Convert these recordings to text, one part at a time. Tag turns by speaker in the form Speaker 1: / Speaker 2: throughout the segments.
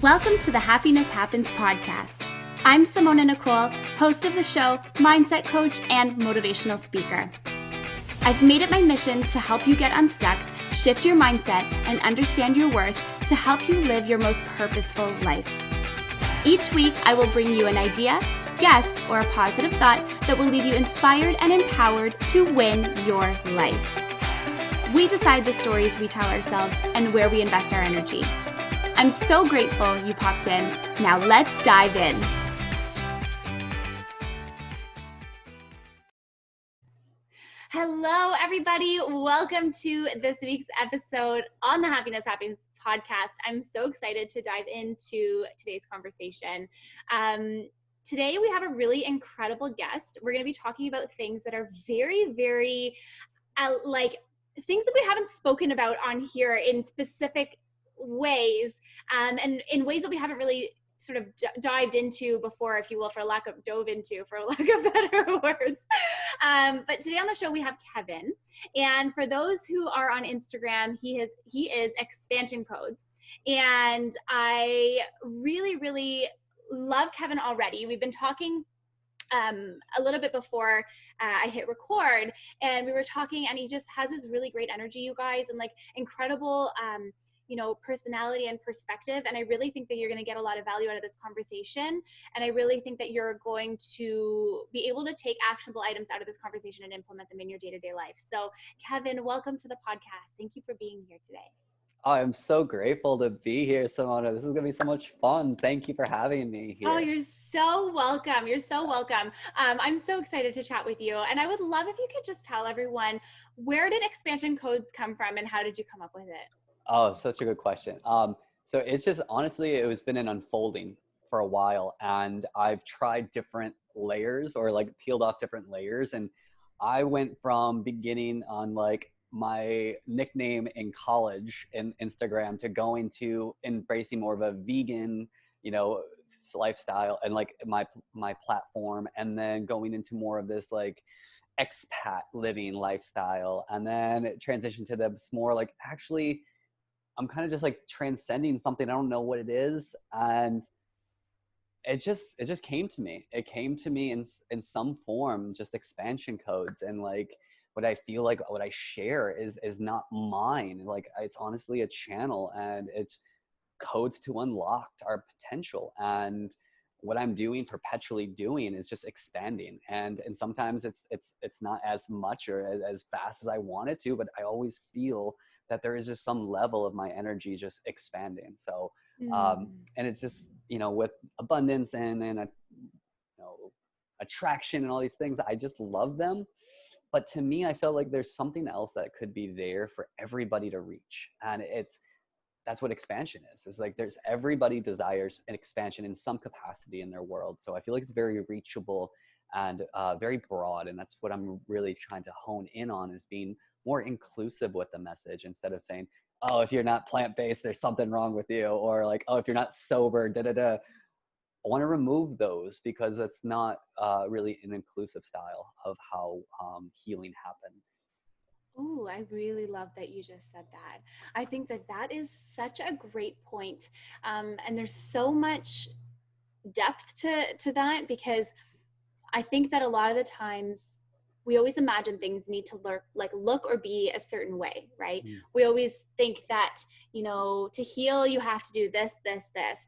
Speaker 1: Welcome to the Happiness Happens podcast. I'm Simona Nicole, host of the show, mindset coach, and motivational speaker. I've made it my mission to help you get unstuck, shift your mindset, and understand your worth to help you live your most purposeful life. Each week, I will bring you an idea, guest, or a positive thought that will leave you inspired and empowered to win your life. We decide the stories we tell ourselves and where we invest our energy. I'm so grateful you popped in. Now let's dive in. Hello, everybody. Welcome to this week's episode on the Happiness Happens podcast. I'm so excited to dive into today's conversation. Today, we have a really incredible guest. We're going to be talking about things that are very, very things that we haven't spoken about on here in specific ways, and in ways that we haven't really sort of dived into before, if you will, for lack of better words. But today on the show we have Kevin, and for those who are on Instagram, he is Expansion Codes, and I really love Kevin already. We've been talking a little bit before I hit record, and we were talking, and he just has this really great energy, you guys, and like incredible personality and perspective. And I really think that you're going to get a lot of value out of this conversation. And I really think that you're going to be able to take actionable items out of this conversation and implement them in your day-to-day life. So Kevin, welcome to the podcast. Thank you for being here today.
Speaker 2: Oh, I'm so grateful to be here, Simona. This is going to be so much fun. Thank you for having me here.
Speaker 1: Oh, you're so welcome. You're so welcome. I'm so excited to chat with you. And I would love if you could just tell everyone, where did Expansion Codes come from and how did you come up with it?
Speaker 2: Oh, such a good question. So it's just, honestly, it's been an unfolding for a while, and I've tried different layers, or like peeled off different layers. And I went from beginning on like my nickname in college in Instagram to going to embracing more of a vegan, lifestyle, and like my platform, and then going into more of this like expat living lifestyle, and then it transitioned to this more like, actually I'm kind of just like transcending something. I don't know what it is. And it just came to me. It came to me in some form, just expansion codes. And like, what I feel like what I share is not mine. Like, it's honestly a channel, and it's codes to unlock our potential. And what I'm doing, perpetually doing, is just expanding. And sometimes it's not as much or as fast as I want it to, but I always feel that there is just some level of my energy just expanding. So, and it's just, with abundance and attraction and all these things, I just love them. But to me, I felt like there's something else that could be there for everybody to reach. And that's what expansion is. It's like everybody desires an expansion in some capacity in their world. So I feel like it's very reachable and very broad. And that's what I'm really trying to hone in on, is being more inclusive with the message, instead of saying, oh, if you're not plant-based, there's something wrong with you, or like, oh, if you're not sober, I want to remove those, because that's not really an inclusive style of how healing happens.
Speaker 1: Oh, I really love that you just said that. I think that is such a great point. And there's so much depth to that, because I think that a lot of the times we always imagine things need to look or be a certain way, right? We always think that, to heal, you have to do this.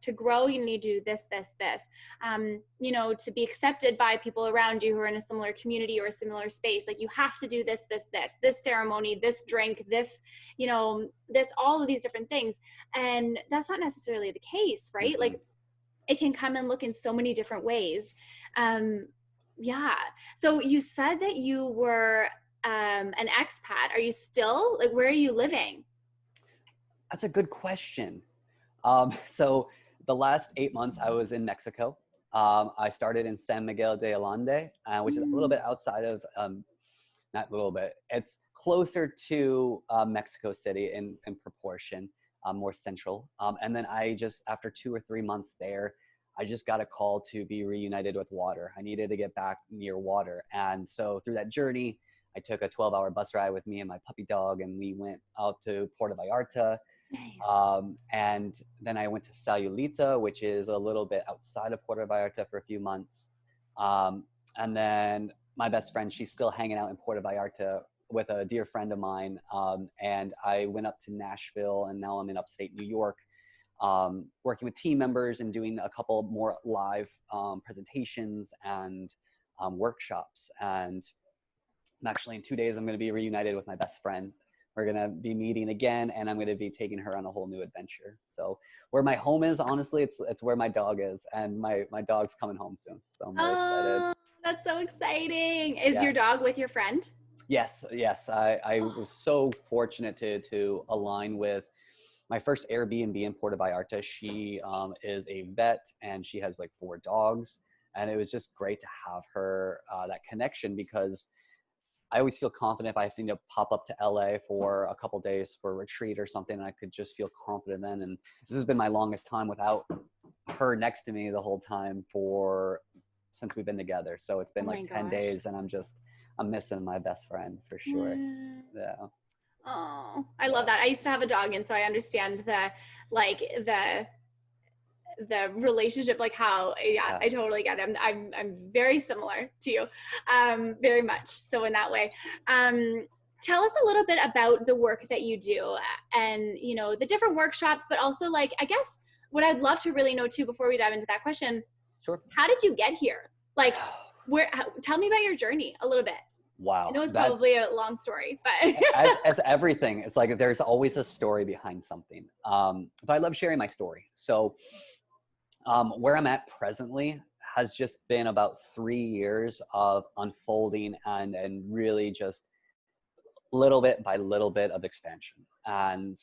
Speaker 1: To grow, you need to do this. To be accepted by people around you who are in a similar community or a similar space, like you have to do this ceremony, this drink, this, all of these different things. And that's not necessarily the case, right? Like, it can come and look in so many different ways. Yeah. So you said that you were an expat. Are you still, like, where are you living?
Speaker 2: That's a good question. So the last 8 months I was in Mexico. I started in San Miguel de Allende, which is a little bit outside of, not a little bit, it's closer to Mexico City in proportion, more central. And then after 2 or 3 months there, I just got a call to be reunited with water. I needed to get back near water. And so through that journey, I took a 12-hour bus ride with me and my puppy dog, and we went out to Puerto Vallarta.
Speaker 1: Nice.
Speaker 2: And then I went to Salulita, which is a little bit outside of Puerto Vallarta for a few months. And then my best friend, she's still hanging out in Puerto Vallarta with a dear friend of mine. And I went up to Nashville, and now I'm in upstate New York, working with team members and doing a couple more live presentations and workshops. And actually in 2 days, I'm going to be reunited with my best friend. We're going to be meeting again, and I'm going to be taking her on a whole new adventure. So where my home is, honestly, it's where my dog is, and my dog's coming home soon. So I'm really excited.
Speaker 1: Oh, that's so exciting. Is your
Speaker 2: Yes.
Speaker 1: dog with your friend?
Speaker 2: Yes. Yes. I was so fortunate to align with my first Airbnb in Puerto Vallarta. She is a vet, and she has like 4 dogs. And it was just great to have her, that connection, because I always feel confident if I think to pop up to LA for a couple days for a retreat or something, and I could just feel confident then. And this has been my longest time without her next to me the whole time since we've been together. So it's been
Speaker 1: Oh my
Speaker 2: like 10
Speaker 1: gosh.
Speaker 2: days, and I'm missing my best friend for sure.
Speaker 1: Yeah.
Speaker 2: Yeah.
Speaker 1: Oh, I love
Speaker 2: Yeah.
Speaker 1: that. I used to have a dog, and so I understand like the relationship, like how, yeah,
Speaker 2: Yeah.
Speaker 1: I totally get it. I'm very similar to you, very much so in that way. Tell us a little bit about the work that you do, and the different workshops, but also, like, I guess what I'd love to really know too, before we dive into that question,
Speaker 2: Sure.
Speaker 1: how did you get here? Like, tell me about your journey a little bit. I
Speaker 2: Wow.
Speaker 1: know it's probably a long story, but
Speaker 2: as everything, it's like there's always a story behind something. But I love sharing my story. So where I'm at presently has just been about 3 years of unfolding and really just little bit by little bit of expansion. And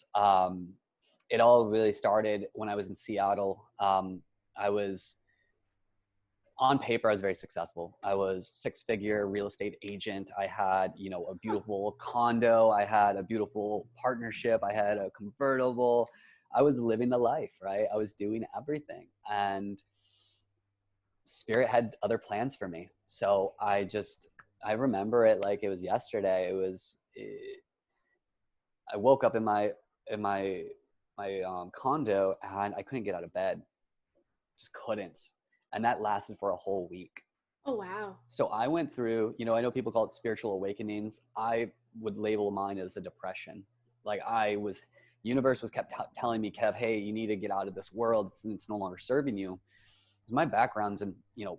Speaker 2: it all really started when I was in Seattle. I was on paper, I was very successful. I was 6-figure real estate agent. I had, a beautiful condo. I had a beautiful partnership. I had a convertible. I was living the life, right? I was doing everything. And Spirit had other plans for me. So I remember it like it was yesterday. I woke up in my condo, and I couldn't get out of bed. Just couldn't. And that lasted for a whole week.
Speaker 1: oh wow.
Speaker 2: So I went through, I know people call it spiritual awakenings. I would label mine as a depression. Like universe was kept telling me, Kev, hey, you need to get out of this world. It's no longer serving you. Because my background's in,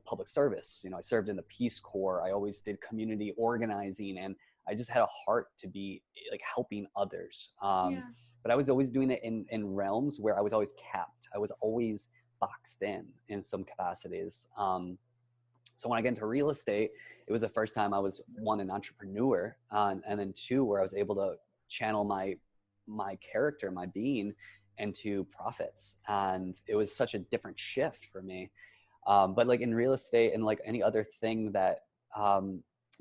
Speaker 2: public service. I served in the Peace Corps. I always did community organizing, and I just had a heart to be like helping others.
Speaker 1: Yeah.
Speaker 2: But I was always doing it in realms where I was always capped. I was always boxed in some capacities. So when I get into real estate, it was the first time I was, one, an entrepreneur, and then 2, where I was able to channel my character, my being, into profits. And it was such a different shift for me. But like in real estate and like any other thing that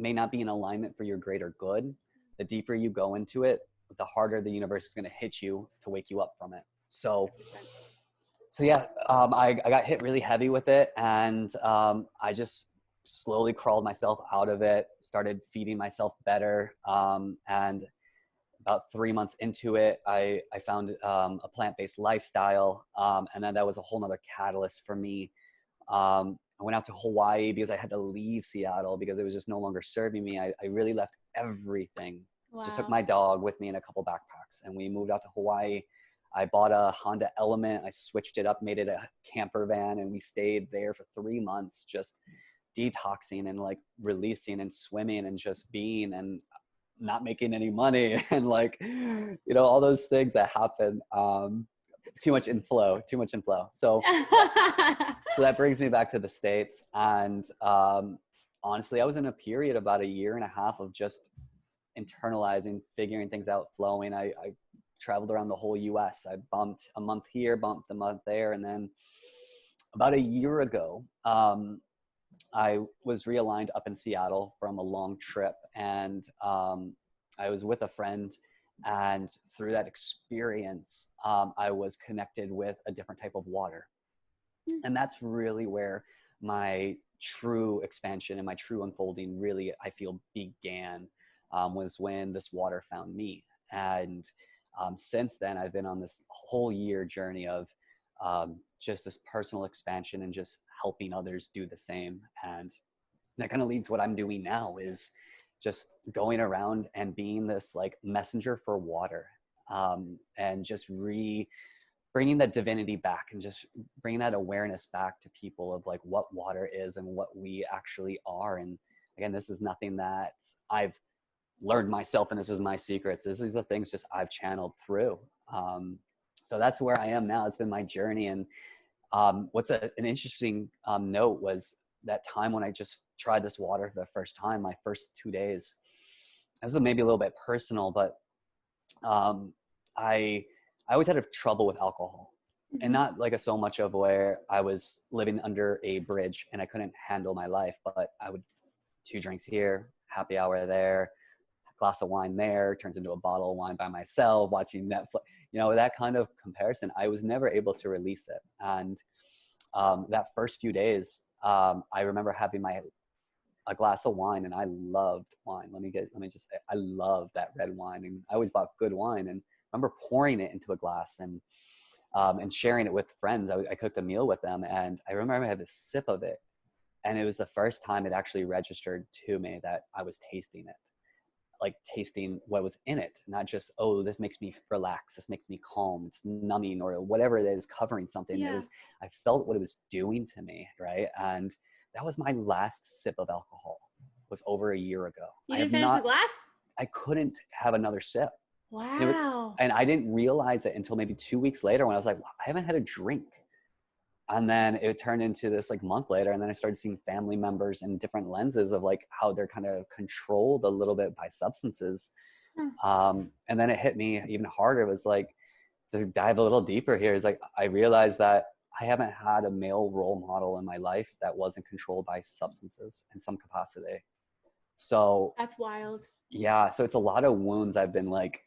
Speaker 2: may not be in alignment for your greater good, the deeper you go into it, the harder the universe is going to hit you to wake you up from it. So yeah, I got hit really heavy with it, and I just slowly crawled myself out of it, started feeding myself better, and about 3 months into it, I found a plant-based lifestyle, and then that was a whole nother catalyst for me. I went out to Hawaii because I had to leave Seattle because it was just no longer serving me. I really left everything.
Speaker 1: Wow.
Speaker 2: Just took my dog with me in a couple backpacks, and we moved out to Hawaii. I bought a Honda Element. I switched it up, made it a camper van, and we stayed there for 3 months, just detoxing and like releasing and swimming and just being, and not making any money, and like, all those things that happen. Too much inflow. So that brings me back to the States. And honestly, I was in a period about 1.5 years of just internalizing, figuring things out, flowing. I traveled around the whole US. I bumped a month here, bumped a month there. And then about 1 year ago, I was realigned up in Seattle from a long trip. And I was with a friend. And through that experience, I was connected with a different type of water. And that's really where my true expansion and my true unfolding really, I feel, began, was when this water found me. And Since then, I've been on this whole year journey of just this personal expansion and just helping others do the same. And that kind of leads what I'm doing now is just going around and being this like messenger for water, and just bringing that divinity back and just bringing that awareness back to people of like what water is and what we actually are. And again, this is nothing that I've learned myself and this is my secrets. This is the things just I've channeled through. So that's where I am now. It's been my journey. And what's an interesting note was that time when I just tried this water for the first time, my first 2 days. This is maybe a little bit personal, but I always had a trouble with alcohol, and not like so much of where I was living under a bridge and I couldn't handle my life, but I would 2 drinks here, happy hour there, glass of wine there, turns into a bottle of wine by myself, watching Netflix, that kind of comparison. I was never able to release it. And that first few days, I remember having a glass of wine, and I loved wine. Let me just say, I loved that red wine, and I always bought good wine, and I remember pouring it into a glass and sharing it with friends. I cooked a meal with them, and I remember I had a sip of it, and it was the first time it actually registered to me that I was tasting it, like tasting what was in it, not just, oh, this makes me relax, this makes me calm, it's numbing, or whatever it is, covering something.
Speaker 1: Yeah.
Speaker 2: I felt what it was doing to me, right? And that was my last sip of alcohol. It was over a year ago.
Speaker 1: You didn't finish the glass?
Speaker 2: I couldn't have another sip.
Speaker 1: Wow.
Speaker 2: And I didn't realize it until maybe 2 weeks later when I was like, I haven't had a drink. And then it turned into this like month later. And then I started seeing family members in different lenses of like how they're kind of controlled a little bit by substances. And then it hit me even harder. It was like, to dive a little deeper here, is like, I realized that I haven't had a male role model in my life that wasn't controlled by substances in some capacity. So
Speaker 1: that's wild.
Speaker 2: Yeah. So it's a lot of wounds I've been like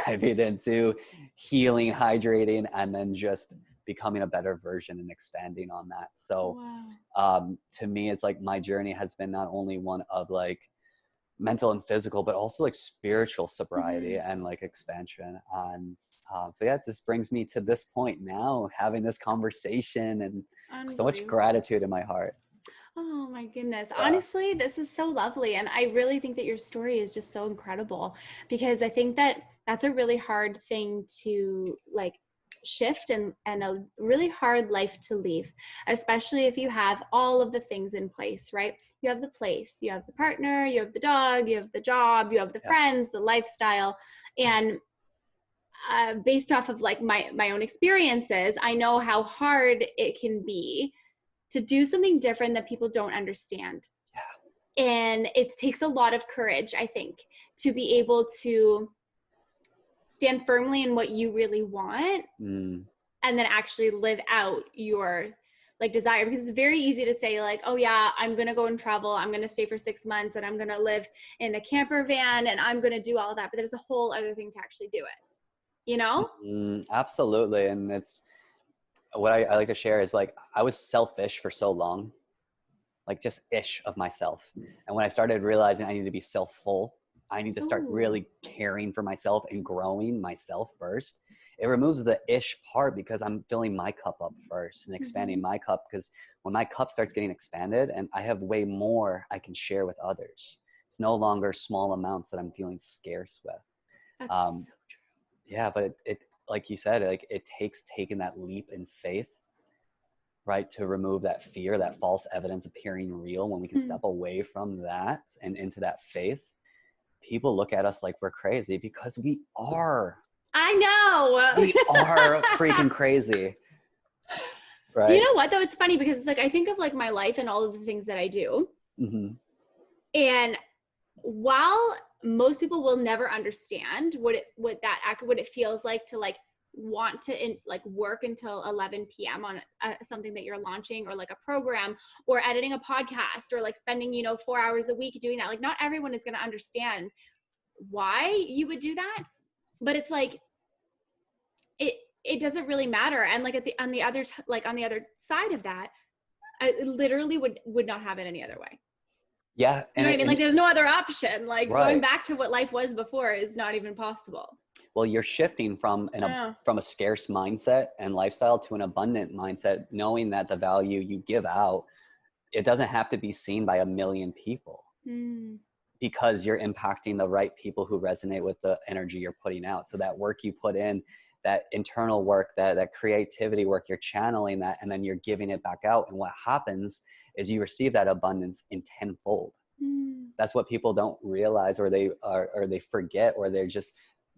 Speaker 2: diving into, healing, hydrating, and then just becoming a better version and expanding on that. So to me, it's like my journey has been not only one of like mental and physical, but also like spiritual sobriety and like expansion. And so yeah, it just brings me to this point now, having this conversation, and so much gratitude in my heart.
Speaker 1: Oh my goodness. Honestly, this is so lovely. And I really think that your story is just so incredible, because I think that that's a really hard thing to like shift and a really hard life to leave, especially if you have all of the things in place, right? You have the place, you have the partner, you have the dog, you have the job, you have the friends, the lifestyle. And based off of like my own experiences, I know how hard it can be to do something different that people don't understand. Yeah. And it takes a lot of courage, I think, to be able to stand firmly in what you really want and then actually live out your like desire. Because it's very easy to say like, oh yeah, I'm going to go and travel. I'm going to stay for 6 months and I'm going to live in a camper van and I'm going to do all that. But there's a whole other thing to actually do it,
Speaker 2: Absolutely. And it's, what I like to share is like, I was selfish for so long, like just ish of myself. And when I started realizing I need to be self-full, I need to start really caring for myself and growing myself first, it removes the ish part, because I'm filling my cup up first and expanding my cup. Because when my cup starts getting expanded and I have way more I can share with others, it's no longer small amounts that I'm feeling scarce with.
Speaker 1: That's so true.
Speaker 2: Yeah, but it like you said, like it takes taking that leap in faith, right, to remove that fear, that false evidence appearing real. When we can step away from that and into that faith, people look at us like we're crazy, because we are.
Speaker 1: I know.
Speaker 2: We are freaking crazy. Right?
Speaker 1: You know what though? It's funny because it's like I think of like my life and all of the things that I do. And while most people will never understand what it feels like to like want to like work until 11 p.m. on something that you're launching, or like a program, or editing a podcast, or like spending 4 hours a week doing that, like not everyone is going to understand why you would do that, but it's like it doesn't really matter. And like on the other side of that, I literally would not have it any other way.
Speaker 2: Yeah.
Speaker 1: You know what I mean? Like,
Speaker 2: And
Speaker 1: there's no other option. Like, going
Speaker 2: right.
Speaker 1: back to what life was before is not even possible.
Speaker 2: Well, you're shifting from a scarce mindset and lifestyle to an abundant mindset, knowing that the value you give out, it doesn't have to be seen by a million people, because you're impacting the right people who resonate with the energy you're putting out. So that work you put in, that internal work, that creativity work, you're channeling that, and then you're giving it back out. And what happens is you receive that abundance in tenfold. That's what people don't realize, or they forget, or they're just,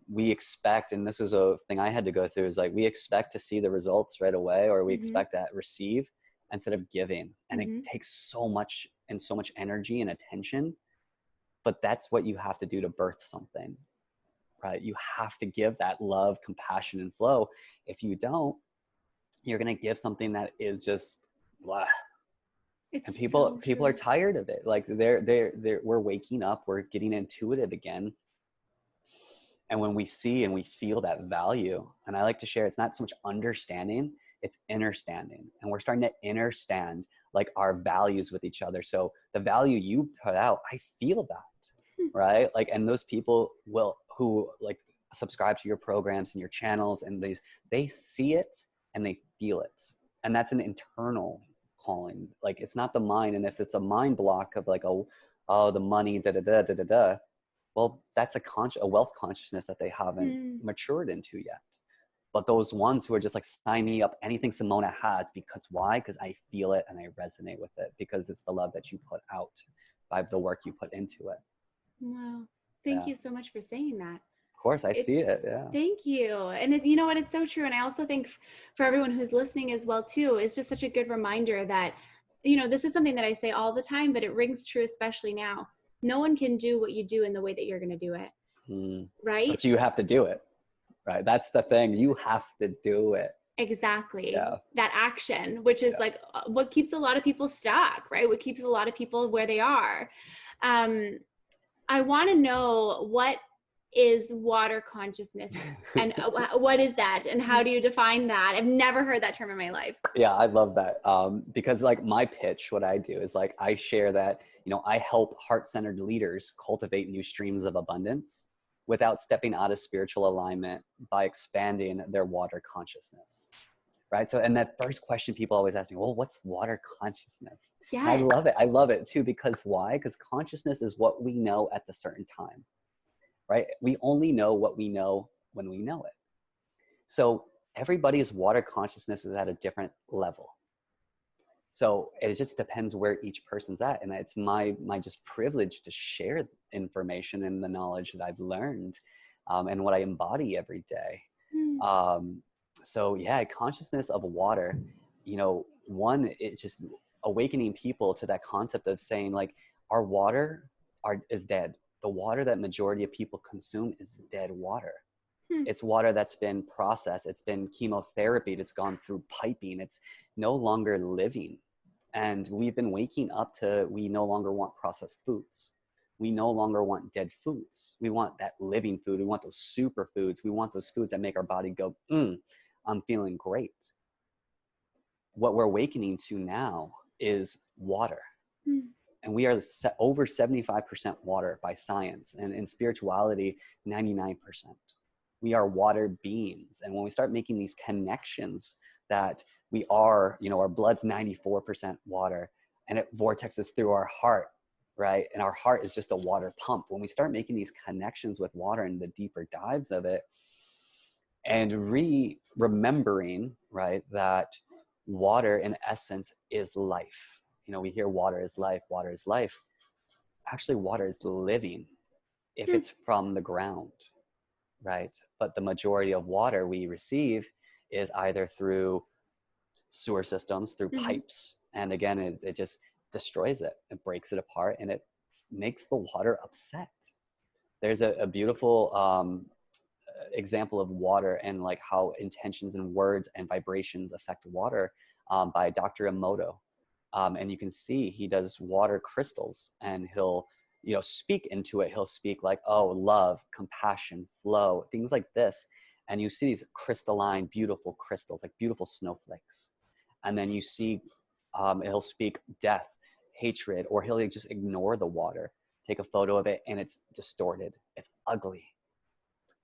Speaker 2: we expect, and this is a thing I had to go through, is like, we expect to see the results right away, or we expect to receive instead of giving. And it takes so much energy and attention, but that's what you have to do to birth something, right? You have to give that love, compassion, and flow. If you don't, you're going to give something that is just blah. And people are tired of it. Like we're waking up, we're getting intuitive again. And when we see and we feel that value, and I like to share, it's not so much understanding, it's understanding. And we're starting to understand like our values with each other. So the value you put out, I feel that, right? Like, and those people who like subscribe to your programs and your channels, and they see it and they feel it. And that's an internal calling. Like, it's not the mind. And if it's a mind block of like, oh, the money, da-da-da, well, that's a wealth consciousness that they haven't matured into yet. But those ones who are just like, sign me up, anything Simona has, because why? Because I feel it and I resonate with it, because it's the love that you put out by the work you put into it.
Speaker 1: Wow. Thank you so much for saying that.
Speaker 2: Of course, I see it. Yeah.
Speaker 1: Thank you. And you know what? It's so true. And I also think for everyone who's listening as well, too, it's just such a good reminder that, you know, this is something that I say all the time, but it rings true, especially now. No one can do what you do in the way that you're going to do it. Right?
Speaker 2: But you have to do it. Right. That's the thing. You have to do it.
Speaker 1: Exactly. Yeah. That action, which is like what keeps a lot of people stuck, right? What keeps a lot of people where they are. I want to know, what is water consciousness, and what is that, and how do you define that? I've never heard that term in my life.
Speaker 2: Yeah, I love that. Because like my pitch, what I do is like, I share that, you know, I help heart-centered leaders cultivate new streams of abundance without stepping out of spiritual alignment by expanding their water consciousness. Right. So, and that first question people always ask me, well, what's water consciousness? Yeah. I love it. I love it too, because why? Because consciousness is what we know at the certain time, right? We only know what we know when we know it. So everybody's water consciousness is at a different level. So it just depends where each person's at. And it's my just privilege to share information and the knowledge that I've learned, and what I embody every day. So yeah, consciousness of water, you know, one, it's just awakening people to that concept of saying like, our water is dead. The water that majority of people consume is dead water. It's water that's been processed. It's been chemotherapied. It's gone through piping. It's no longer living. And we've been waking up to, we no longer want processed foods. We no longer want dead foods. We want that living food. We want those superfoods. We want those foods that make our body go, I'm feeling great. What we're awakening to now is water. And we are over 75% water by science, and in spirituality, 99%. We are water beings. And when we start making these connections that we are, you know, our blood's 94% water, and it vortexes through our heart, right? And our heart is just a water pump. When we start making these connections with water and the deeper dives of it, and remembering, right, that water in essence is life. You know, we hear water is life, water is life. Actually, water is living if it's from the ground, right? But the majority of water we receive is either through sewer systems, through pipes. And again, it just destroys it. It breaks it apart, and it makes the water upset. There's a beautiful example of water and like how intentions and words and vibrations affect water, by Dr. Emoto. And you can see he does water crystals, and he'll, you know, speak into it. He'll speak like, oh, love, compassion, flow, things like this. And you see these crystalline, beautiful crystals, like beautiful snowflakes. And then you see, he'll speak death, hatred, or he'll just ignore the water, take a photo of it, and it's distorted, it's ugly.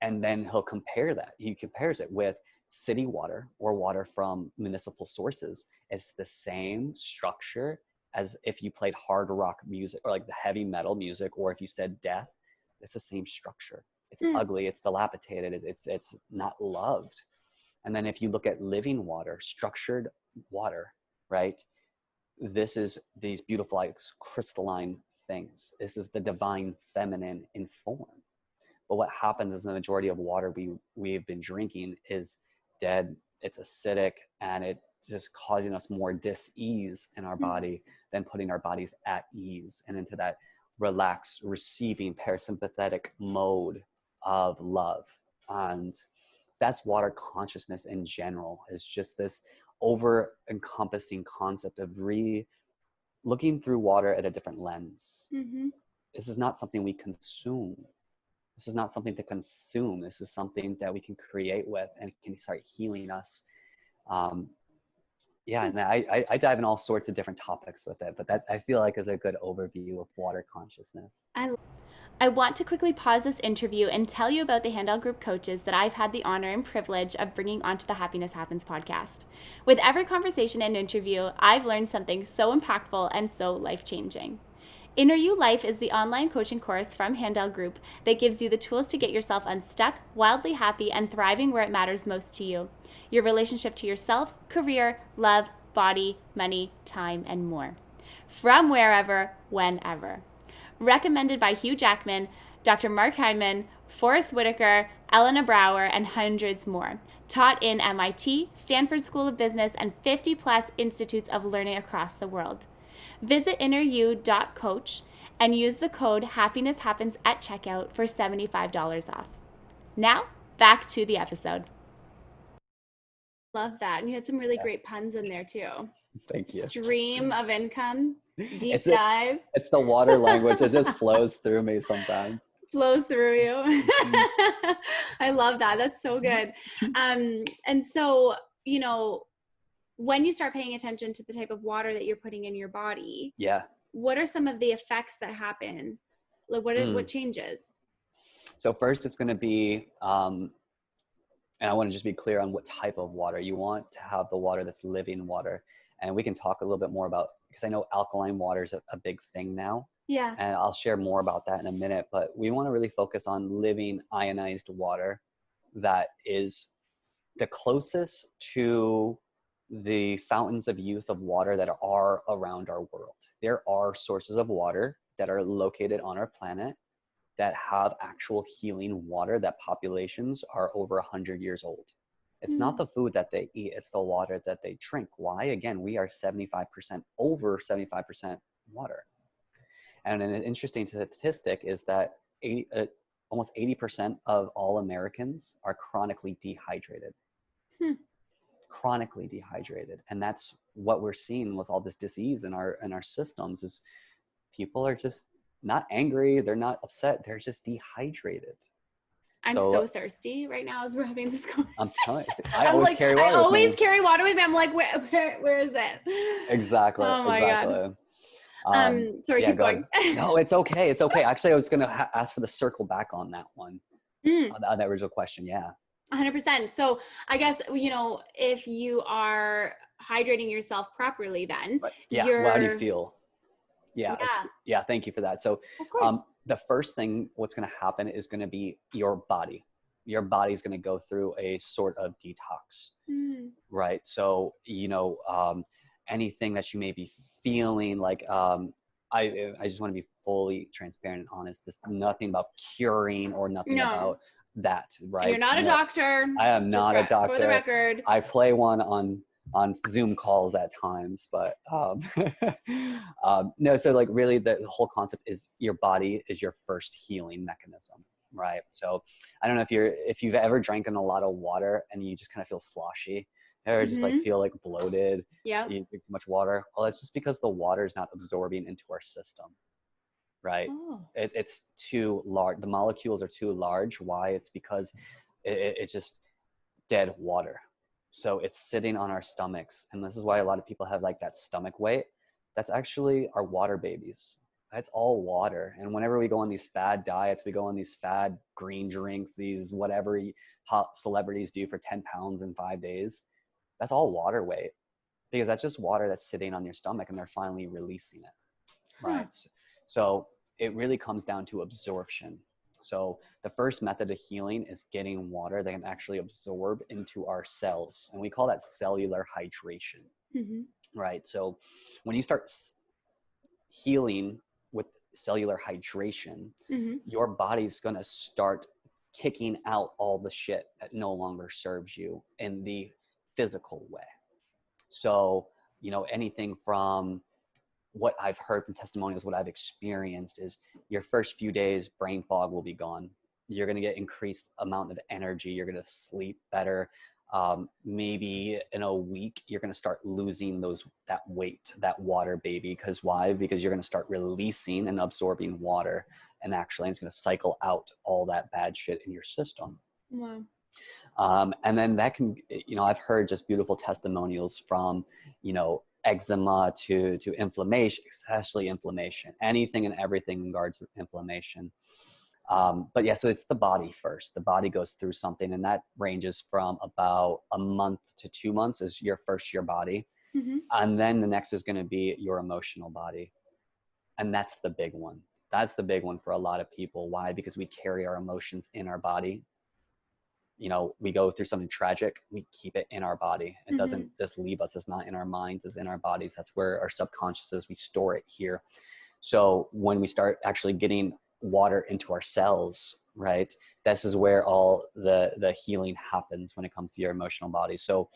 Speaker 2: And then he'll compare that. He compares it with city water or water from municipal sources. It's the same structure as if you played hard rock music or like the heavy metal music, or if you said death. It's the same structure. It's ugly, it's dilapidated, it's not loved. And then if you look at living water, structured water, right? This is these beautiful, like, crystalline things. This is the divine feminine in form. But what happens is the majority of water we've been drinking is dead. It's acidic, and it just causing us more dis-ease in our body than putting our bodies at ease and into that relaxed, receiving, parasympathetic mode of love. And that's water consciousness in general, is just this over encompassing concept of looking through water at a different lens. This is not something we consume. This is not something to consume. This is something that we can create with and can start healing us. And I dive in all sorts of different topics with it, but that I feel like is a good overview of water consciousness.
Speaker 1: I want to quickly pause this interview and tell you about the Handel Group coaches that I've had the honor and privilege of bringing onto the Happiness Happens podcast. With every conversation and interview, I've learned something so impactful and so life-changing. Inner You Life is the online coaching course from Handel Group that gives you the tools to get yourself unstuck, wildly happy, and thriving where it matters most to you. Your relationship to yourself, career, love, body, money, time, and more. From wherever, whenever. Recommended by Hugh Jackman, Dr. Mark Hyman, Forrest Whitaker, Elena Brower, and hundreds more. Taught in MIT, Stanford School of Business, and 50 plus institutes of learning across the world. Visit inneryou.coach and use the code HappinessHappens at checkout for $75 off. Now, back to the episode. Love that. And you had some really great puns in there too.
Speaker 2: Thank you.
Speaker 1: Stream of income, deep dive.
Speaker 2: It's the water language. It just flows through me sometimes.
Speaker 1: Flows through you. I love that. That's so good. And so, when you start paying attention to the type of water that you're putting in your body, what are some of the effects that happen? Like what changes?
Speaker 2: So first it's going to be, and I want to just be clear on what type of water you want to have. The water that's living water. And we can talk a little bit more about, because I know alkaline water is a big thing now.
Speaker 1: Yeah.
Speaker 2: And I'll share more about that in a minute, but we want to really focus on living ionized water that is the closest to the fountains of youth of water that are around our world. There are sources of water that are located on our planet that have actual healing water, that populations are over 100 years old. It's not the food that they eat, it's the water that they drink. Why? Again, we are over 75% water. And an interesting statistic is that almost 80% of all Americans are chronically dehydrated. Chronically dehydrated. And that's what we're seeing with all this disease in our systems, is people are just not angry, they're not upset, they're just dehydrated.
Speaker 1: I'm so thirsty right now as we're having this conversation.
Speaker 2: I'm telling you, I always carry water with me. I always
Speaker 1: carry water with me. I'm like, where is it?
Speaker 2: Exactly.
Speaker 1: Oh my God. Sorry, keep going.
Speaker 2: No, it's okay. It's okay. Actually, I was going to ask for the circle back on that one, on that original question. Yeah.
Speaker 1: 100%. So I guess, if you are hydrating yourself properly, then
Speaker 2: well, how do you feel? Yeah. Thank you for that. So,
Speaker 1: of course.
Speaker 2: The first thing what's going to happen is going to be your body. Your body's going to go through a sort of detox, right? So, anything that you may be feeling like, I just want to be fully transparent and honest. This is nothing about curing or nothing about that, right?
Speaker 1: And you're not a doctor.
Speaker 2: I am not a doctor.
Speaker 1: For the record.
Speaker 2: I play one on Zoom calls at times, but no, so like really the whole concept is your body is your first healing mechanism, right? So I don't know if you've ever drank in a lot of water and you just kind of feel sloshy or just like feel like bloated.
Speaker 1: Yeah.
Speaker 2: You drink too much water. Well, it's just because the water is not absorbing into our system, right? It's too large. The molecules are too large. Why? It's because it's just dead water. So it's sitting on our stomachs. And this is why a lot of people have like that stomach weight. That's actually our water babies. That's all water. And whenever we go on these fad diets, we go on these fad green drinks, these whatever hot celebrities do for 10 pounds in 5 days, that's all water weight, because that's just water that's sitting on your stomach and they're finally releasing it, right? So it really comes down to absorption. So the first method of healing is getting water that can actually absorb into our cells. And we call that cellular hydration, right? So when you start healing with cellular hydration, your body's going to start kicking out all the shit that no longer serves you in the physical way. So, anything from what I've heard from testimonials, what I've experienced is your first few days, brain fog will be gone. You're going to get increased amount of energy. You're going to sleep better. Maybe in a week, you're going to start losing that weight, that water baby. Because why? Because you're going to start releasing and absorbing water. And actually, it's going to cycle out all that bad shit in your system.
Speaker 1: Wow.
Speaker 2: And then that can, I've heard just beautiful testimonials from, eczema to inflammation, especially inflammation, anything and everything in regards to inflammation. But yeah, so it's the body first. The body goes through something, and that ranges from about a month to 2 months is your body. And then the next is going to be your emotional body. And that's the big one. That's the big one for a lot of people. Why? Because we carry our emotions in our body. We go through something tragic, we keep it in our body. It doesn't just leave us. It's not in our minds, it's in our bodies. That's where our subconscious is. We store it here. So when we start actually getting water into our cells, right, this is where all the healing happens when it comes to your emotional body. So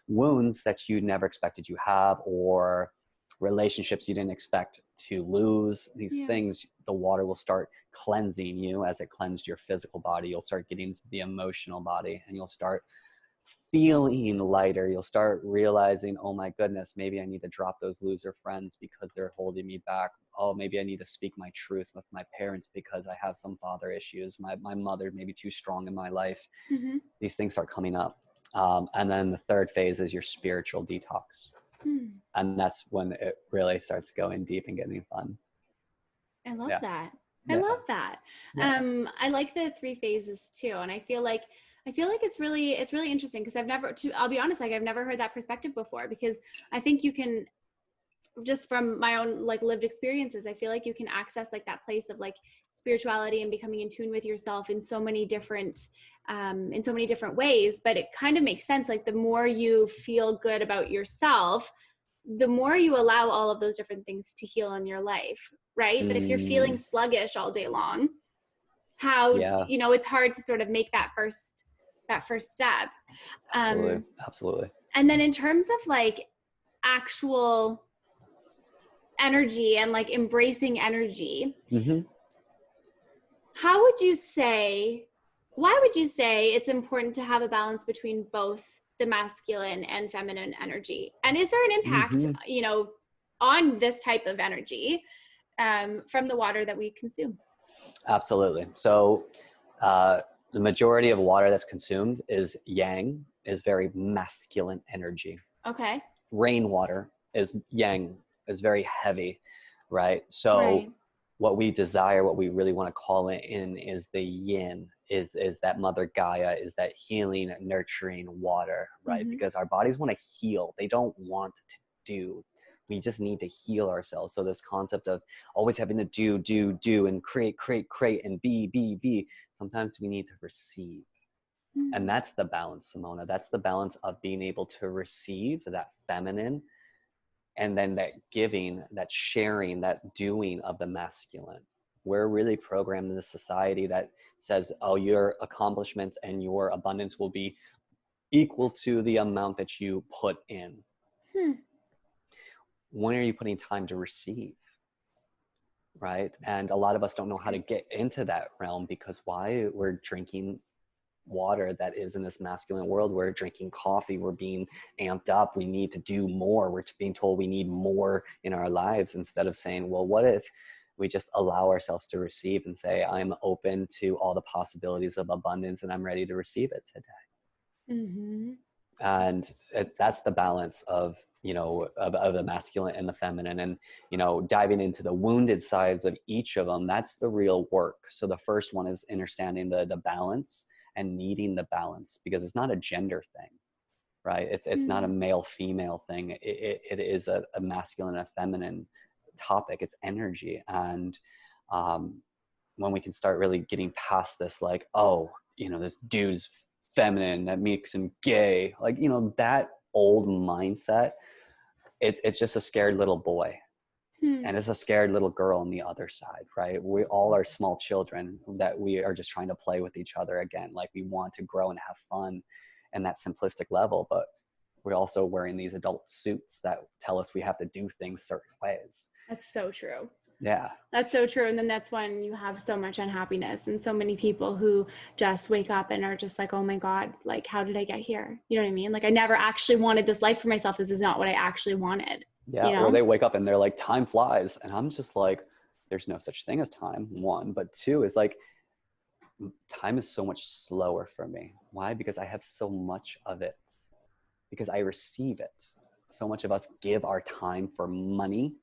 Speaker 2: wounds that you never expected you have, or relationships you didn't expect to lose, these things, the water will start cleansing you as it cleansed your physical body. You'll start getting to the emotional body, and you'll start feeling lighter. You'll start realizing, oh my goodness, maybe I need to drop those loser friends because they're holding me back. Oh, maybe I need to speak my truth with my parents because I have some father issues. My mother may be too strong in my life. These things start coming up. And then the third phase is your spiritual detox. And that's when it really starts going deep and getting fun.
Speaker 1: I love that. I love that. I like the 3 phases too. And I feel like it's really interesting, because I'll be honest, I've never heard that perspective before, because I think you can, just from my own lived experiences, I feel like you can access that place of spirituality and becoming in tune with yourself in so many different ways. But it kind of makes sense. The more you feel good about yourself, the more you allow all of those different things to heal in your life, right? But if you're feeling sluggish all day long, how, it's hard to sort of make that first step.
Speaker 2: Absolutely.
Speaker 1: And then in terms of actual energy and embracing energy, why would you say it's important to have a balance between both the masculine and feminine energy? And is there an impact, on this type of energy from the water that we consume?
Speaker 2: Absolutely. So the majority of water that's consumed is yang, is very masculine energy.
Speaker 1: Okay.
Speaker 2: Rainwater is yang, is very heavy, right? So what we desire, what we really want to call it in, is the yin, is that mother Gaia, is that healing, nurturing water, right? Because our bodies want to heal. They don't want to do. We just need to heal ourselves. So this concept of always having to do and create and be. Sometimes we need to receive. And that's the balance, Simona. That's the balance of being able to receive that feminine, and then that giving, that sharing, that doing of the masculine. We're really programmed in this society that says, oh, your accomplishments and your abundance will be equal to the amount that you put in. When are you putting time to receive? Right? And a lot of us don't know how to get into that realm, because why? We're drinking water that is in this masculine world. We're drinking coffee. We're being amped up. We need to do more. We're being told we need more in our lives, instead of saying, well, what if we just allow ourselves to receive and say, I'm open to all the possibilities of abundance and I'm ready to receive it today. And that's the balance of, of the masculine and the feminine. And, diving into the wounded sides of each of them, that's the real work. So the first one is understanding the balance and needing the balance, because it's not a gender thing, right? It's not a male female thing. It is a masculine and a feminine topic. It's energy. And when we can start really getting past this, like, oh, this dude's feminine, that makes him gay, like, that old mindset, it's just a scared little boy. And it's a scared little girl on the other side, right? We all are small children that we are just trying to play with each other again. Like, we want to grow and have fun and that simplistic level, but we're also wearing these adult suits that tell us we have to do things certain ways.
Speaker 1: That's so true.
Speaker 2: Yeah.
Speaker 1: That's so true. And then that's when you have so much unhappiness and so many people who just wake up and are just like, oh my God, like, how did I get here? You know what I mean? Like, I never actually wanted this life for myself. This is not what I actually wanted.
Speaker 2: Yeah. Or they wake up and they're like, time flies. And I'm just like, there's no such thing as time, one. But two is like, time is so much slower for me. Why? Because I have so much of it. Because I receive it. So much of us give our time for money.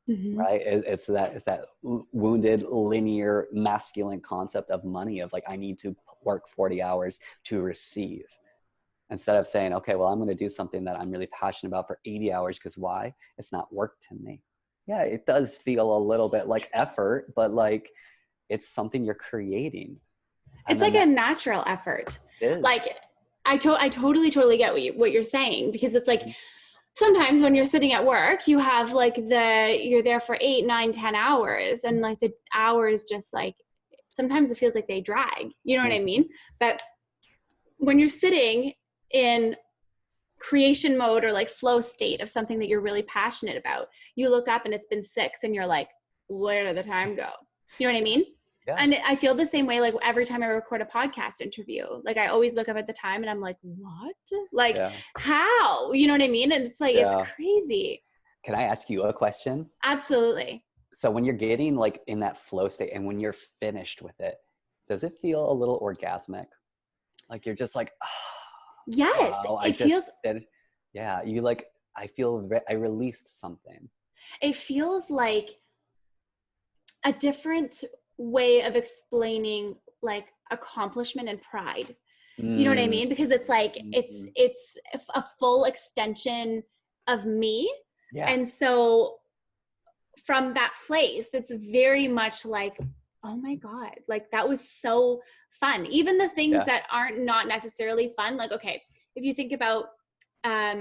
Speaker 2: Mm-hmm. Right? It's that wounded, linear, masculine concept of money, of like, I need to work 40 hours to receive. Instead of saying, okay, well, I'm going to do something that I'm really passionate about for 80 hours. Because why? It's not work to me. Yeah, it does feel a little bit like effort, but like, it's something you're creating.
Speaker 1: It's like a natural effort.
Speaker 2: It is.
Speaker 1: Like, I totally get what you're saying, because it's like, sometimes when you're sitting at work, you have like you're there for 8, 9, 10 hours, and like the hours just like, sometimes it feels like they drag, you know what I mean? But when you're sitting in creation mode or like flow state of something that you're really passionate about, you look up and it's been 6 and you're like, where did the time go? You know what I mean? Yeah. And I feel the same way, like every time I record a podcast interview, like I always look up at the time and I'm like, what? Like, how? You know what I mean? And it's like, it's crazy.
Speaker 2: Can I ask you a question?
Speaker 1: Absolutely.
Speaker 2: So when you're getting like in that flow state and when you're finished with it, does it feel a little orgasmic? Like, you're just like, oh,
Speaker 1: yes,
Speaker 2: wow,
Speaker 1: it feels.
Speaker 2: Yeah. You like, I released something.
Speaker 1: It feels like a different way of explaining like accomplishment and pride. You know what I mean? Because it's like, it's a full extension of me. Yeah. And so from that place, it's very much like, oh my God, like that was so fun. Even the things that aren't not necessarily fun. Like, okay, if you think about, I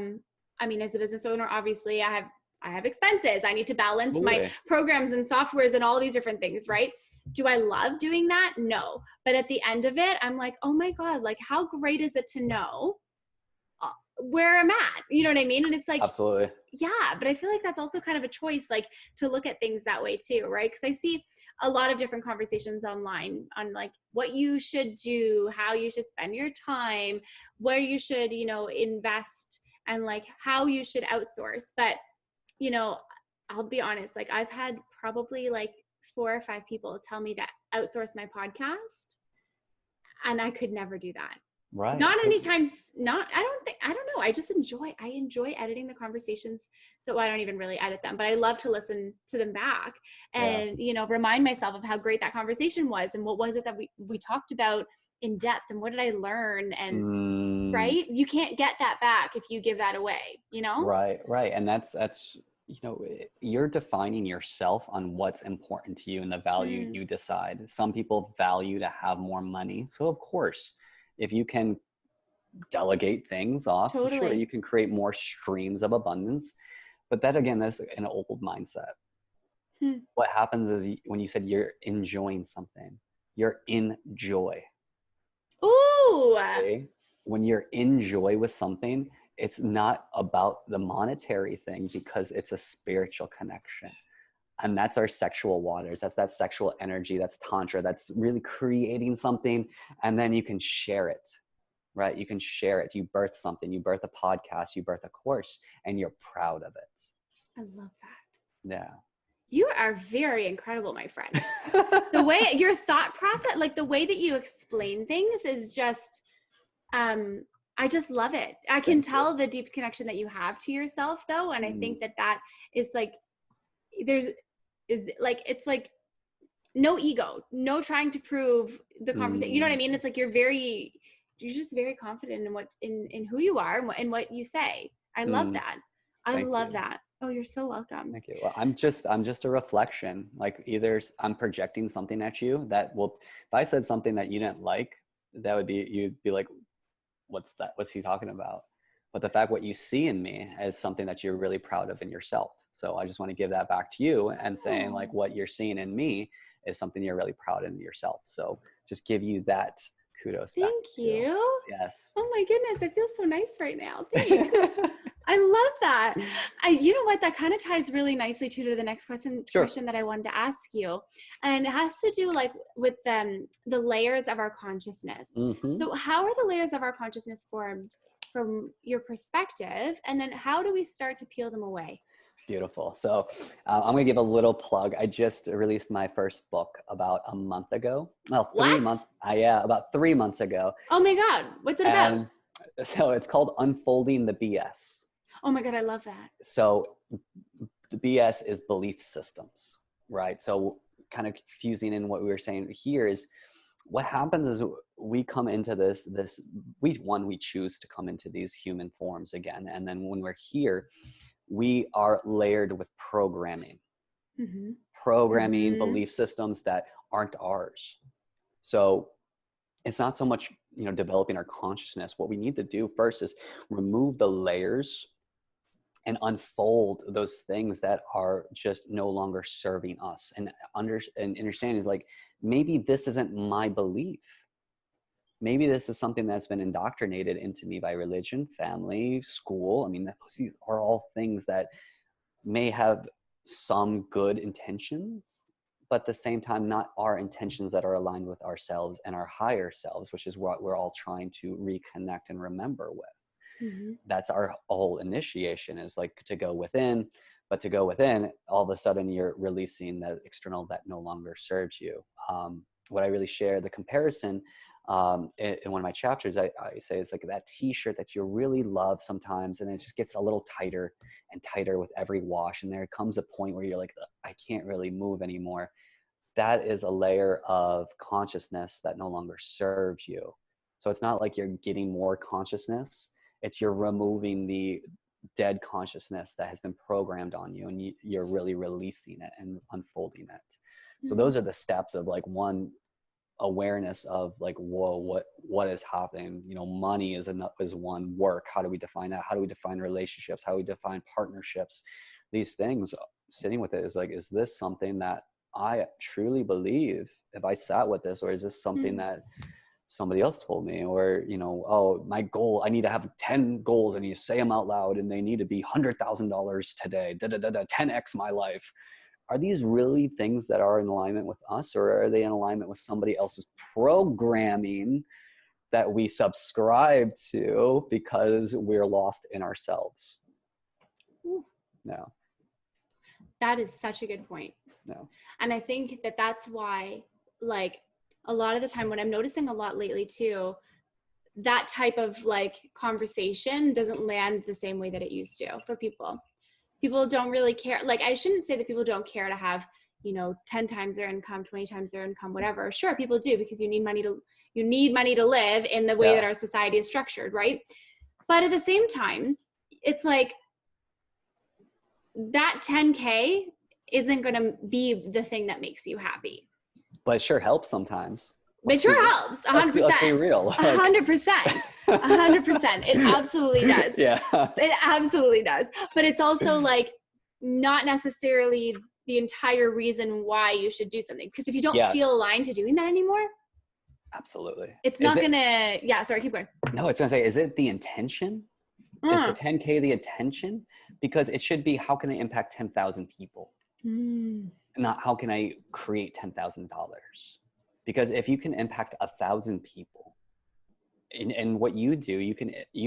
Speaker 1: mean, as a business owner, obviously I have expenses. I need to balance my programs and softwares and all these different things, right? Do I love doing that? No. But at the end of it, I'm like, oh my God, like how great is it to know where I'm at? You know what I mean? And it's like,
Speaker 2: absolutely.
Speaker 1: Yeah. But I feel like that's also kind of a choice, like to look at things that way too, right? Because I see a lot of different conversations online on like what you should do, how you should spend your time, where you should, invest, and like how you should outsource. But I'll be honest, like I've had probably like 4 or 5 people tell me to outsource my podcast, and I could never do that.
Speaker 2: Right.
Speaker 1: Not anytime, I don't know. I enjoy editing the conversations. So I don't even really edit them, but I love to listen to them back and, remind myself of how great that conversation was. And what was it that we talked about in depth, and what did I learn? And right. You can't get that back if you give that away,
Speaker 2: Right. And that's, you're defining yourself on what's important to you and the value you decide. Some people value to have more money. So of course, if you can delegate things off, sure, you can create more streams of abundance. But that, again, that's an old mindset. What happens is when you said you're enjoying something, you're in joy.
Speaker 1: Ooh.
Speaker 2: Okay? When you're in joy with something, it's not about the monetary thing, because it's a spiritual connection. And that's our sexual waters. That's that sexual energy. That's tantra. That's really creating something. And then you can share it, right? You can share it. You birth something. You birth a podcast. You birth a course, and you're proud of it.
Speaker 1: I love that.
Speaker 2: Yeah.
Speaker 1: You are very incredible, my friend. The way your thought process, like the way that you explain things is just, I just love it. I can tell the deep connection that you have to yourself though. And I think that that is like, it's like no ego, no trying to prove the conversation. You know what I mean? It's like you're just very confident in who you are and what you say. I love that. I love that. Oh, you're so welcome.
Speaker 2: Thank you. Well, I'm just a reflection. Like either I'm projecting something at you that will, if I said something that you didn't like, that would be, you'd be like, what's that? What's he talking about? But the fact what you see in me is something that you're really proud of in yourself. So I just want to give that back to you and saying like what you're seeing in me is something you're really proud in yourself. So just give you that kudos.
Speaker 1: Thank you.
Speaker 2: Yes.
Speaker 1: Oh my goodness. I feel so nice right now. Thanks. I love that. You know what? That kind of ties really nicely to the next question that I wanted to ask you. And it has to do like with the layers of our consciousness. So how are the layers of our consciousness formed from your perspective? And then how do we start to peel them away?
Speaker 2: Beautiful. So I'm going to give a little plug. I just released my first book about a month ago. Well, 3 months. About 3 months ago.
Speaker 1: Oh my God. What's it about?
Speaker 2: So it's called Unfolding the BS.
Speaker 1: Oh my God. I love that.
Speaker 2: So the BS is belief systems, right? So kind of fusing in what we were saying here is what happens is we come into we choose to come into these human forms again. And then when we're here, we are layered with programming, belief systems that aren't ours. So it's not so much, developing our consciousness. What we need to do first is remove the layers and unfold those things that are just no longer serving us, and understanding is like, maybe this isn't my belief. Maybe this is something that's been indoctrinated into me by religion, family, school. I mean, these are all things that may have some good intentions, but at the same time, not our intentions that are aligned with ourselves and our higher selves, which is what we're all trying to reconnect and remember with. That's our whole initiation, is like to go within, but to go within, all of a sudden you're releasing that external that no longer serves you. What I really share, the comparison, in one of my chapters, I say it's like that t-shirt that you really love sometimes, and it just gets a little tighter and tighter with every wash. And there comes a point where you're like, I can't really move anymore. That is a layer of consciousness that no longer serves you. So it's not like you're getting more consciousness. It's you're removing the dead consciousness that has been programmed on you, and you're really releasing it and unfolding it. So those are the steps of like, one, awareness of like, whoa, what is happening? Money is one. Work, how do we define that? How do we define relationships? How do we define partnerships? These things, sitting with it is like, is this something that I truly believe if I sat with this, or is this something that somebody else told me? Or, oh, my goal, I need to have 10 goals, and you say them out loud, and they need to be $100,000 today, 10x my life. Are these really things that are in alignment with us, or are they in alignment with somebody else's programming that we subscribe to because we're lost in ourselves? No.
Speaker 1: That is such a good point.
Speaker 2: No.
Speaker 1: And I think that that's why, like, a lot of the time, what I'm noticing a lot lately too, that type of like conversation doesn't land the same way that it used to for people. People don't really care. Like, I shouldn't say that people don't care to have, 10 times their income, 20 times their income, whatever. Sure, people do, because you need money to live in the way that our society is structured, right? But at the same time, it's like that 10K isn't going to be the thing that makes you happy.
Speaker 2: But it sure helps sometimes.
Speaker 1: It sure helps. 100%.
Speaker 2: Let's be real.
Speaker 1: 100%. 100%. It absolutely does.
Speaker 2: Yeah.
Speaker 1: It absolutely does. But it's also like not necessarily the entire reason why you should do something. Because if you don't feel aligned to doing that anymore.
Speaker 2: Absolutely.
Speaker 1: It's not going to, sorry, keep going.
Speaker 2: No, it's going to say, is it the intention? Is the 10K the intention? Because it should be, how can I impact 10,000 people? Not how can I create $10,000? Because if you can impact 1,000 people, and what you do, you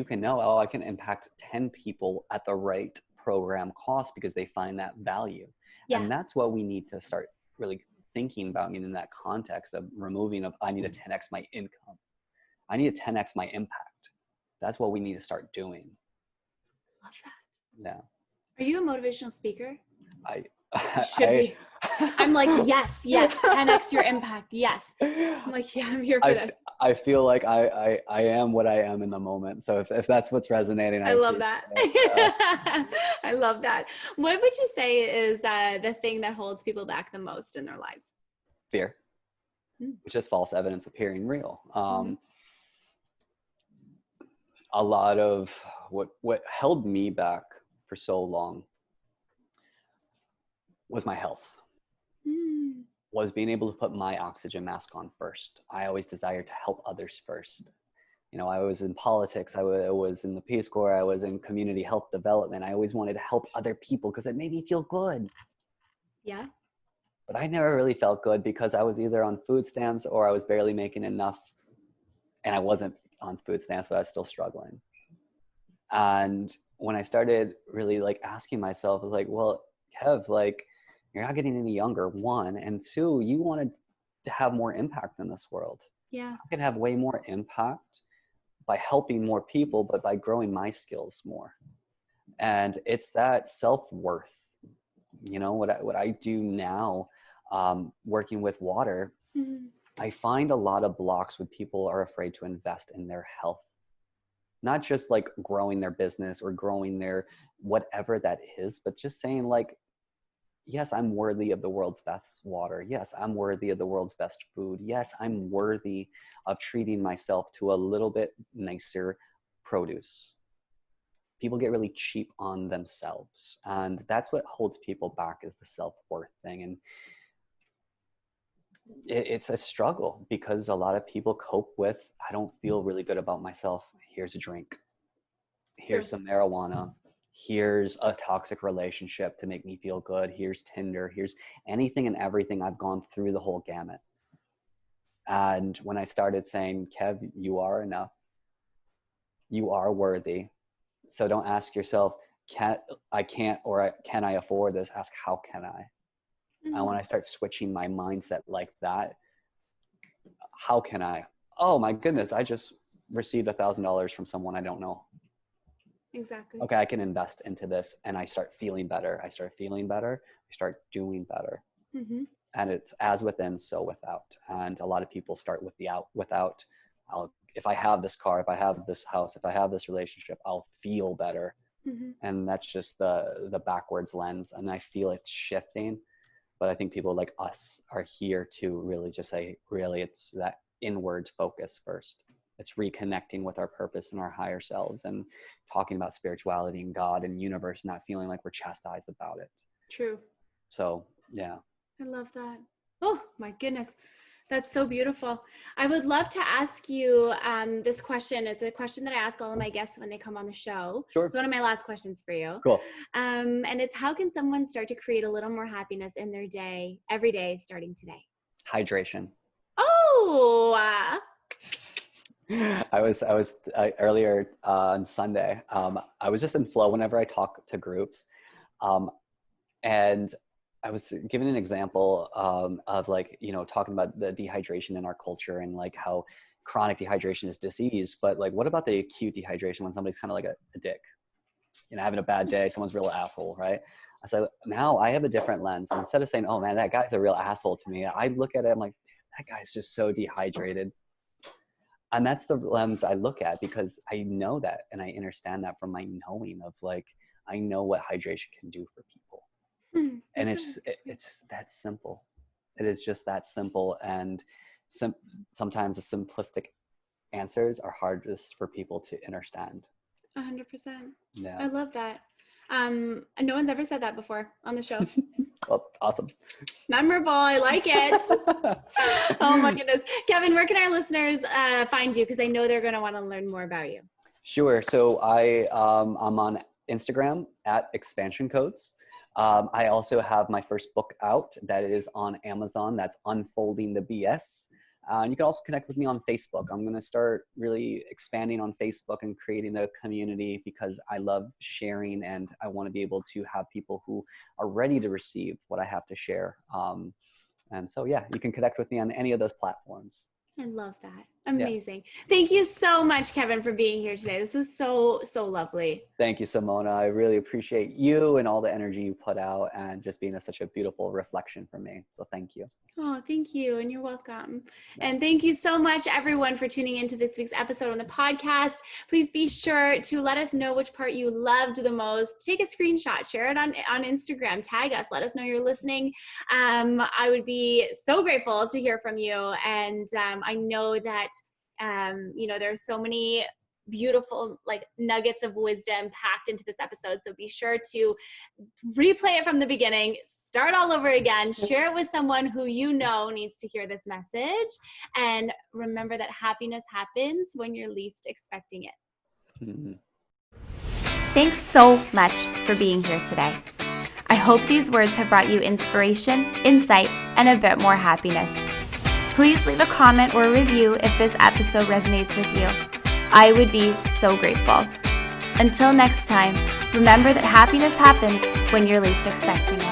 Speaker 2: can know, oh, I can impact 10 people at the right program cost because they find that value. And that's what we need to start really thinking about. I mean, in that context of removing of, I need to 10x my income. I need to 10x my impact. that's what we need to start doing.
Speaker 1: Love that.
Speaker 2: Yeah.
Speaker 1: Are you a motivational speaker?
Speaker 2: I
Speaker 1: Should be. I'm like, yes, 10x your impact. Yes. I'm like, yeah, I'm here for this.
Speaker 2: I feel like I am what I am in the moment. So if that's what's resonating,
Speaker 1: I love that.
Speaker 2: Yeah.
Speaker 1: I love that. What would you say is the thing that holds people back the most in their lives?
Speaker 2: Fear, which is false evidence appearing real. A lot of what held me back for so long was my health. Was being able to put my oxygen mask on first. I always desired to help others first. You know, I was in politics, I was in the Peace Corps, I was in community health development. I always wanted to help other people because it made me feel good.
Speaker 1: Yeah.
Speaker 2: But I never really felt good because I was either on food stamps or I was barely making enough. And I wasn't on food stamps, but I was still struggling. And when I started really like asking myself, I was like, well, Kev, like, you're not getting any younger, one, and two, you wanted to have more impact in this world.
Speaker 1: Yeah.
Speaker 2: I can have way more impact by helping more people, but by growing my skills more. And it's that self-worth. You know, what I do now, working with water, I find a lot of blocks when people are afraid to invest in their health. Not just like growing their business or growing their whatever that is, but just saying like, yes, I'm worthy of the world's best water. Yes, I'm worthy of the world's best food. Yes, I'm worthy of treating myself to a little bit nicer produce. People get really cheap on themselves. And that's what holds people back, is the self-worth thing. And it's a struggle because a lot of people cope with, I don't feel really good about myself. Here's a drink. Here's some marijuana. Here's a toxic relationship to make me feel good. Here's Tinder. Here's anything and everything. I've gone through the whole gamut. And when I started saying, Kev, you are enough. You are worthy. So don't ask yourself, can I afford this? Ask, how can I? And when I start switching my mindset like that, how can I? Oh my goodness, I just received $1,000 from someone I don't know.
Speaker 1: Exactly.
Speaker 2: Okay, I can invest into this, and I start feeling better. I start doing better. And it's as within, so without. And a lot of people start with the without. If I have this car, if I have this house, if I have this relationship, I'll feel better. And that's just the backwards lens. And I feel it shifting. But I think people like us are here to really just say, really, it's that inward focus first. It's reconnecting with our purpose and our higher selves and talking about spirituality and God and universe, not feeling like we're chastised about it.
Speaker 1: True.
Speaker 2: So, yeah.
Speaker 1: I love that. Oh my goodness. That's so beautiful. I would love to ask you this question. It's a question that I ask all of my guests when they come on the show.
Speaker 2: Sure.
Speaker 1: It's one of my last questions for you.
Speaker 2: Cool.
Speaker 1: And it's, how can someone start to create a little more happiness in their day, every day, starting today?
Speaker 2: Hydration.
Speaker 1: Oh,
Speaker 2: I was earlier on Sunday. I was just in flow whenever I talk to groups, and I was giving an example of like, you know, talking about the dehydration in our culture and like how chronic dehydration is disease, but like, what about the acute dehydration when somebody's kind of like a dick, you know, having a bad day, someone's a real asshole, right? I said, now I have a different lens. And instead of saying, oh man, that guy's a real asshole to me, I look at it, I'm like, that guy's just so dehydrated. And that's the lens I look at, because I know that, and I understand that from my knowing of like, I know what hydration can do for people. And it's that simple. It is just that simple. And sometimes the simplistic answers are hardest for people to understand.
Speaker 1: 100%.
Speaker 2: Yeah.
Speaker 1: I love that. No one's ever said that before on the show.
Speaker 2: Oh, awesome.
Speaker 1: Memorable. I like it. Oh my goodness. Kevin, where can our listeners find you? Because I know they're going to want to learn more about you.
Speaker 2: Sure. So I'm on Instagram at Expansion Codes. I also have my first book out that is on Amazon. That's Unfolding the BS. And you can also connect with me on Facebook. I'm going to start really expanding on Facebook and creating a community, because I love sharing and I want to be able to have people who are ready to receive what I have to share. And so, yeah, you can connect with me on any of those platforms.
Speaker 1: I love that. Amazing. Thank you so much, Kevin, for being here today. This was so lovely.
Speaker 2: Thank you, Simona. I really appreciate you and all the energy you put out and just being such a beautiful reflection for me. So thank you.
Speaker 1: Oh, thank you. And you're welcome. And thank you so much, everyone, for tuning into this week's episode on the podcast. Please be sure to let us know which part you loved the most. Take a screenshot, share it on Instagram, tag us, let us know you're listening. I would be so grateful to hear from you. And I know that, there's so many beautiful nuggets of wisdom packed into this episode. So be sure to replay it from the beginning, start all over again, share it with someone who needs to hear this message. And remember that happiness happens when you're least expecting it.
Speaker 2: Mm-hmm.
Speaker 1: Thanks so much for being here today. I hope these words have brought you inspiration, insight, and a bit more happiness. Please leave a comment or a review if this episode resonates with you. I would be so grateful. Until next time, remember that happiness happens when you're least expecting it.